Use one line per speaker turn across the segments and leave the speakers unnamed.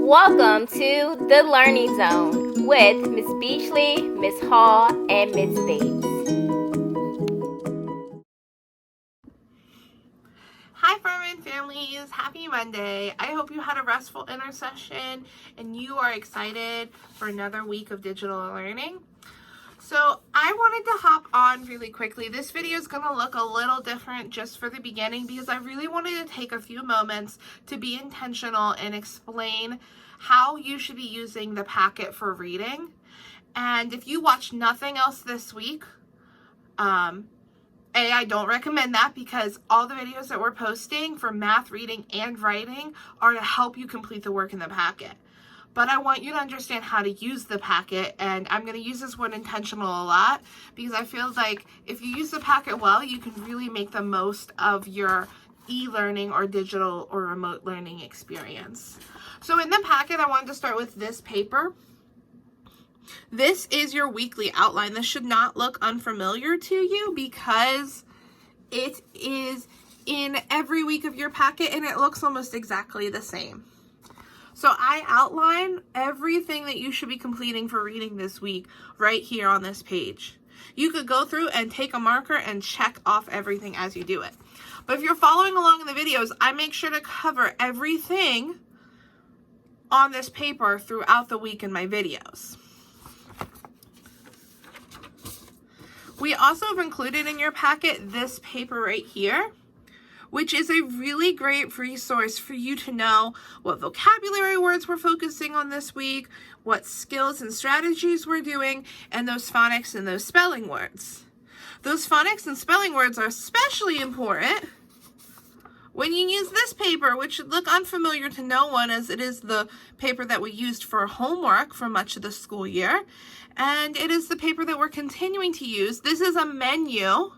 Welcome to the Learning Zone with Miss Beachley, Miss Hall, and Miss Bates.
Hi Furman families, happy Monday. I hope you had a restful intercession and you are excited for another week of digital learning. So I wanted to hop on really quickly. This video is going to look a little different just for the beginning because I really wanted to take a few moments to be intentional and explain how you should be using the packet for reading. And if you watch nothing else this week, I don't recommend that because all the videos that we're posting for math, reading, and writing are to help you complete the work in the packet. But I want you to understand how to use the packet, and I'm going to use this word intentional a lot because I feel like if you use the packet well, you can really make the most of your e-learning or digital or remote learning experience. So in the packet, I wanted to start with this paper. This is your weekly outline. This should not look unfamiliar to you because it is in every week of your packet and it looks almost exactly the same. So I outline everything that you should be completing for reading this week right here on this page. You could go through and take a marker and check off everything as you do it. But if you're following along in the videos, I make sure to cover everything on this paper throughout the week in my videos. We also have included in your packet this paper right here, which is a really great resource for you to know what vocabulary words we're focusing on this week, what skills and strategies we're doing, and those phonics and those spelling words. Those phonics and spelling words are especially important when you use this paper, which should look unfamiliar to no one as it is the paper that we used for homework for much of the school year. And it is the paper that we're continuing to use. This is a menu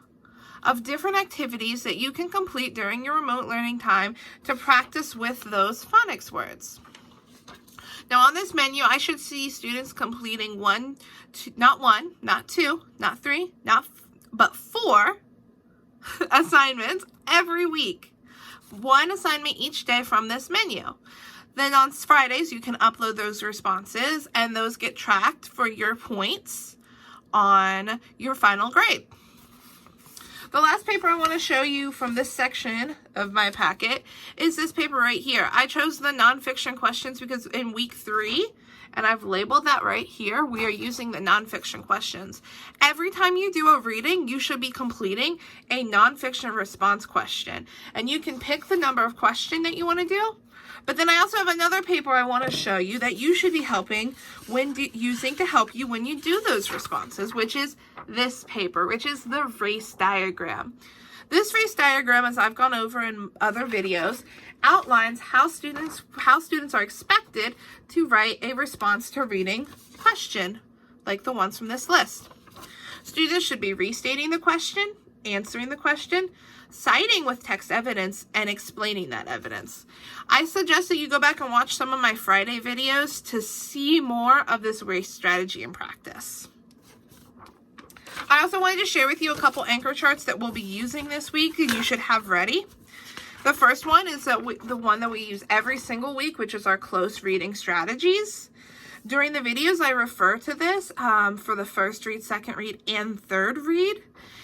of different activities that you can complete during your remote learning time to practice with those phonics words. Now on this menu, I should see students completing not one, not two, not three, but 4 assignments every week. 1 assignment each day from this menu. Then on Fridays, you can upload those responses and those get tracked for your points on your final grade. The last paper I want to show you from this section of my packet is this paper right here. I chose the nonfiction questions because in week 3, and I've labeled that right here, we are using the nonfiction questions. Every time you do a reading, you should be completing a nonfiction response question. And you can pick the number of question that you want to do. But then I also have another paper I want to show you that you should be using to help you when you do those responses, which is this paper, which is the race diagram. This race diagram, as I've gone over in other videos, outlines how students are expected to write a response to reading question, like the ones from this list. Students should be restating the question, answering the question, citing with text evidence, and explaining that evidence. I suggest that you go back and watch some of my Friday videos to see more of this race strategy in practice. I also wanted to share with you a couple anchor charts that we'll be using this week and you should have ready. The first one is the one that we use every single week, which is our close reading strategies. During the videos, I refer to this for the first read, second read, and third read.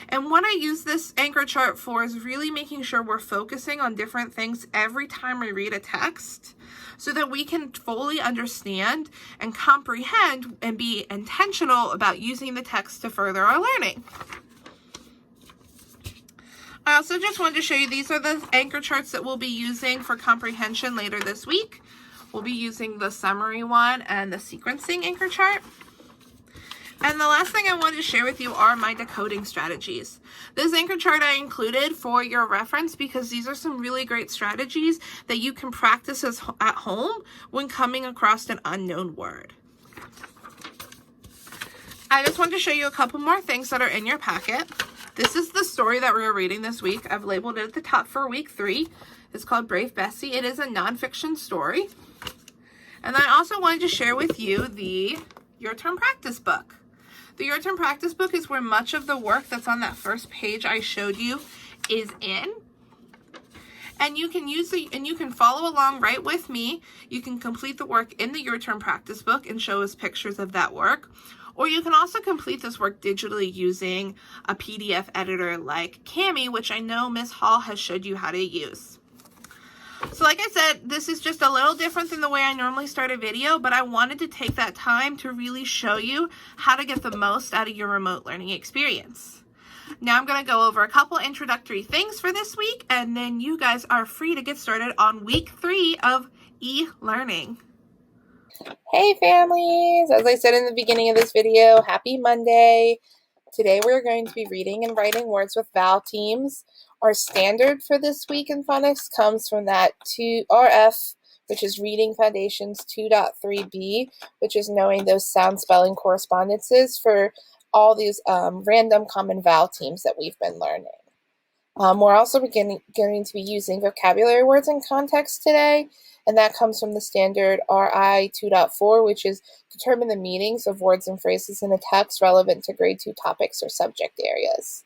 And what I use this anchor chart for is really making sure we're focusing on different things every time we read a text so that we can fully understand and comprehend and be intentional about using the text to further our learning. I also just wanted to show you these are the anchor charts that we'll be using for comprehension later this week. We'll be using the summary one and the sequencing anchor chart. And the last thing I wanted to share with you are my decoding strategies. This anchor chart I included for your reference because these are some really great strategies that you can practice at home when coming across an unknown word. I just wanted to show you a couple more things that are in your packet. This is the story that we're reading this week. I've labeled it at the top for week 3. It's called Brave Bessie. It is a nonfiction story. And I also wanted to share with you the Your Turn Practice book. The Your Turn Practice book is where much of the work that's on that first page I showed you is in. And you can follow along right with me. You can complete the work in the Your Turn practice book and show us pictures of that work. Or you can also complete this work digitally using a PDF editor like Cami, which I know Ms. Hall has showed you how to use. So like I said, this is just a little different than the way I normally start a video, but I wanted to take that time to really show you how to get the most out of your remote learning experience. Now I'm going to go over a couple introductory things for this week, and then you guys are free to get started on week 3 of e-learning.
Hey families! As I said in the beginning of this video, happy Monday. Today we're going to be reading and writing words with vowel teams. Our standard for this week in phonics comes from that RF, which is Reading Foundations 2.3b, which is knowing those sound spelling correspondences for all these random common vowel teams that we've been learning. We're also going to be using vocabulary words in context today, and that comes from the standard RI 2.4, which is determine the meanings of words and phrases in a text relevant to grade 2 topics or subject areas.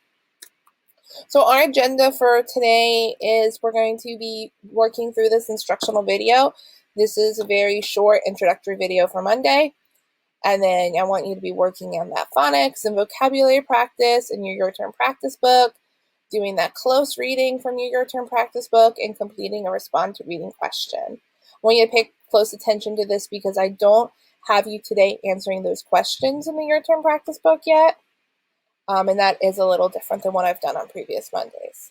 So our agenda for today is we're going to be working through this instructional video. This is a very short introductory video for Monday. And then I want you to be working on that phonics and vocabulary practice in your turn practice book, doing that close reading from your turn practice book, and completing a respond to reading question. I want you to pay close attention to this because I don't have you today answering those questions in the your turn practice book yet. And that is a little different than what I've done on previous Mondays.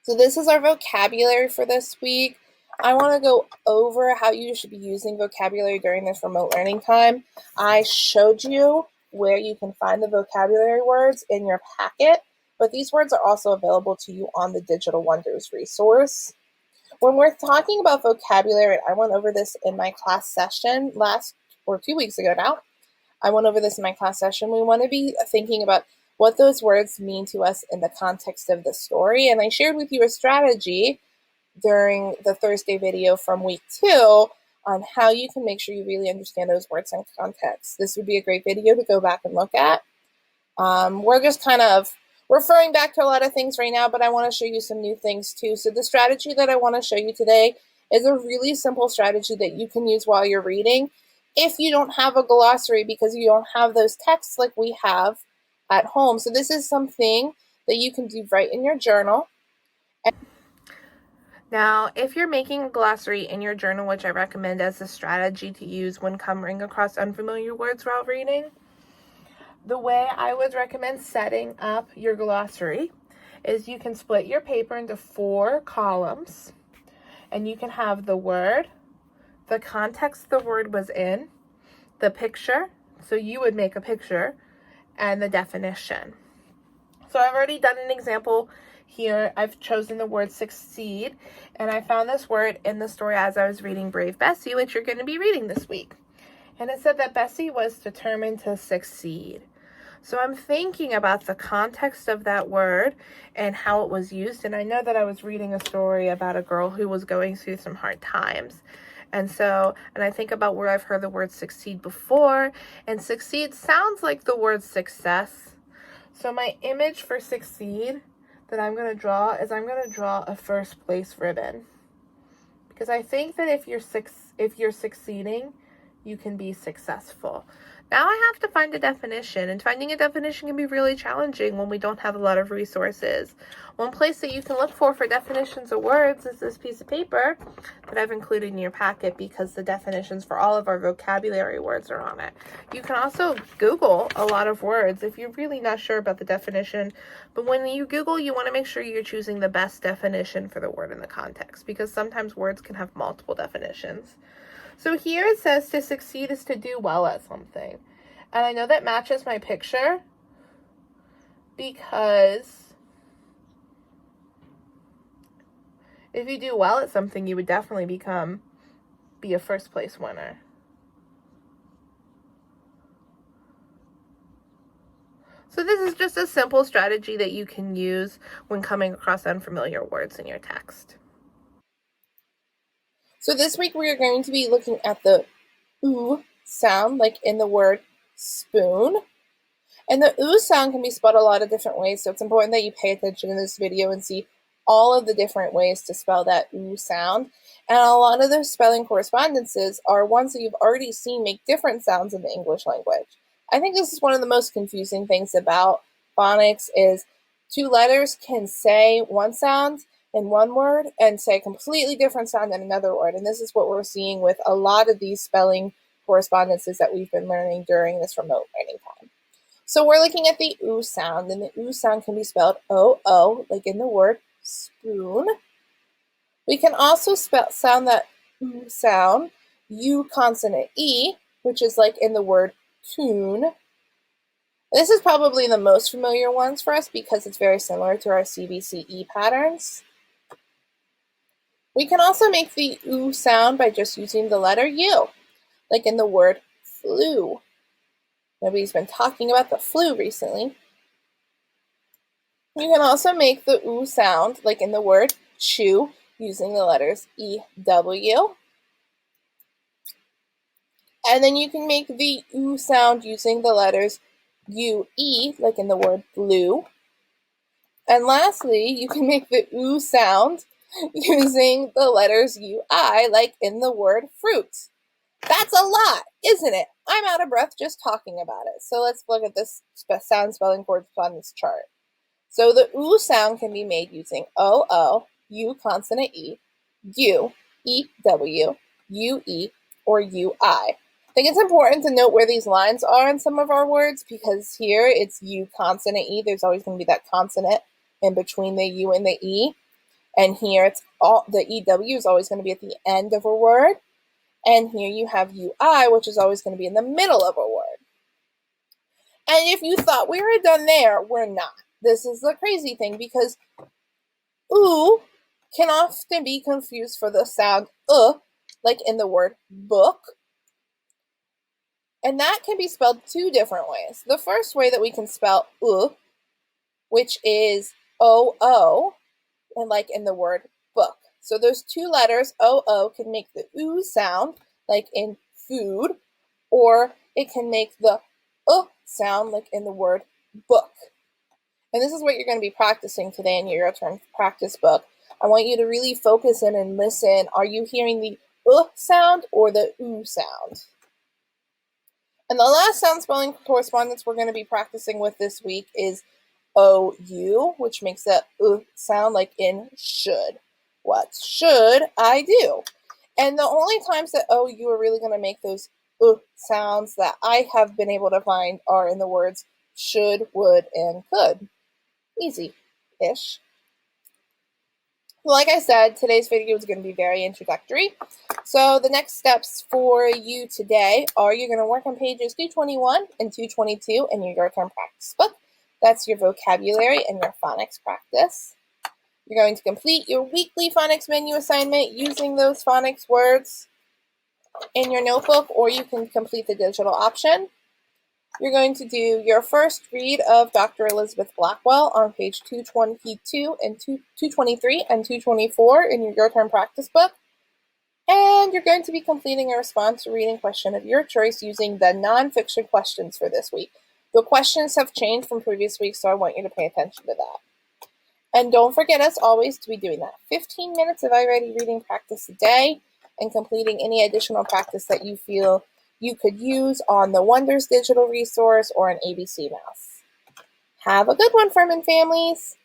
So this is our vocabulary for this week. I want to go over how you should be using vocabulary during this remote learning time. I showed you where you can find the vocabulary words in your packet, but these words are also available to you on the Digital Wonders resource. When we're talking about vocabulary, I went over this in my class session 2 weeks ago now. I went over this in my class session. We want to be thinking about what those words mean to us in the context of the story, and I shared with you a strategy during the Thursday video from week 2 on how you can make sure you really understand those words in context. This would be a great video to go back and look at. We're just kind of referring back to a lot of things right now, but I want to show you some new things too. So the strategy that I want to show you today is a really simple strategy that you can use while you're reading if you don't have a glossary because you don't have those texts like we have at home. So this is something that you can do right in your journal.
Now, if you're making a glossary in your journal, which I recommend as a strategy to use when coming across unfamiliar words while reading, the way I would recommend setting up your glossary is you can split your paper into 4 columns, and you can have the word, the context the word was in, the picture, so you would make a picture, and the definition. So I've already done an example here. I've chosen the word succeed, and I found this word in the story as I was reading Brave Bessie, which you're going to be reading this week. And it said that Bessie was determined to succeed. So I'm thinking about the context of that word and how it was used. And I know that I was reading a story about a girl who was going through some hard times. And I think about where I've heard the word succeed before, and succeed sounds like the word success. So my image for succeed that I'm going to draw is I'm going to draw a first place ribbon. Because I think that if you're succeeding, you can be successful. Now I have to find a definition, and finding a definition can be really challenging when we don't have a lot of resources. One place that you can look for definitions of words is this piece of paper that I've included in your packet because the definitions for all of our vocabulary words are on it. You can also Google a lot of words if you're really not sure about the definition, but when you Google, you want to make sure you're choosing the best definition for the word in the context because sometimes words can have multiple definitions. So here it says to succeed is to do well at something. And I know that matches my picture because if you do well at something, you would definitely be a first place winner. So this is just a simple strategy that you can use when coming across unfamiliar words in your text.
So this week we are going to be looking at the oo sound, like in the word spoon. And the oo sound can be spelled a lot of different ways, so it's important that you pay attention in this video and see all of the different ways to spell that oo sound. And a lot of those spelling correspondences are ones that you've already seen make different sounds in the English language. I think this is one of the most confusing things about phonics is two letters can say one sound in one word and say a completely different sound in another word. And this is what we're seeing with a lot of these spelling correspondences that we've been learning during this remote learning time. So we're looking at the oo sound, and the oo sound can be spelled O-O, like in the word spoon. We can also sound that oo sound, U consonant E, which is like in the word tune. This is probably the most familiar ones for us because it's very similar to our CBCE patterns. We can also make the oo sound by just using the letter U, like in the word flu. Nobody's been talking about the flu recently. You can also make the oo sound, like in the word chew, using the letters E-W. And then you can make the oo sound using the letters U-E, like in the word blue. And lastly, you can make the oo sound using the letters U-I, like in the word fruit. That's a lot, isn't it? I'm out of breath just talking about it. So let's look at this sound spelling correspondence chart. So the oo sound can be made using O-O, U consonant E, U, E-W, U-E, or U-I. I think it's important to note where these lines are in some of our words because here it's U consonant E. There's always going to be that consonant in between the U and the E. And here it's all the EW is always going to be at the end of a word. And here you have UI, which is always going to be in the middle of a word. And if you thought we were done there, we're not. This is the crazy thing because oo can often be confused for the sound like in the word book. And that can be spelled two different ways. The first way that we can spell which is O-O, and like in the word book. So those two letters, O-O, can make the oo sound, like in food, or it can make the sound, like in the word book. And this is what you're going to be practicing today in your turn practice book. I want you to really focus in and listen. Are you hearing the sound or the oo sound? And the last sound spelling correspondence we're going to be practicing with this week is O-U, which makes that sound like in should. What should I do? And the only times that O-U are really going to make those sounds that I have been able to find are in the words should, would, and could. Easy-ish. Like I said, today's video is going to be very introductory. So the next steps for you today are you're going to work on pages 221 and 222 in your turn practice book. That's your vocabulary and your phonics practice. You're going to complete your weekly phonics menu assignment using those phonics words in your notebook, or you can complete the digital option. You're going to do your first read of Dr. Elizabeth Blackwell on page 222 and 223 and 224 in your turn practice book. And you're going to be completing a response to reading question of your choice using the nonfiction questions for this week. The questions have changed from previous weeks, so I want you to pay attention to that. And don't forget, as always, to be doing that 15 minutes of iReady reading practice a day and completing any additional practice that you feel you could use on the Wonders digital resource or an ABC Mouse. Have a good one, Furman families!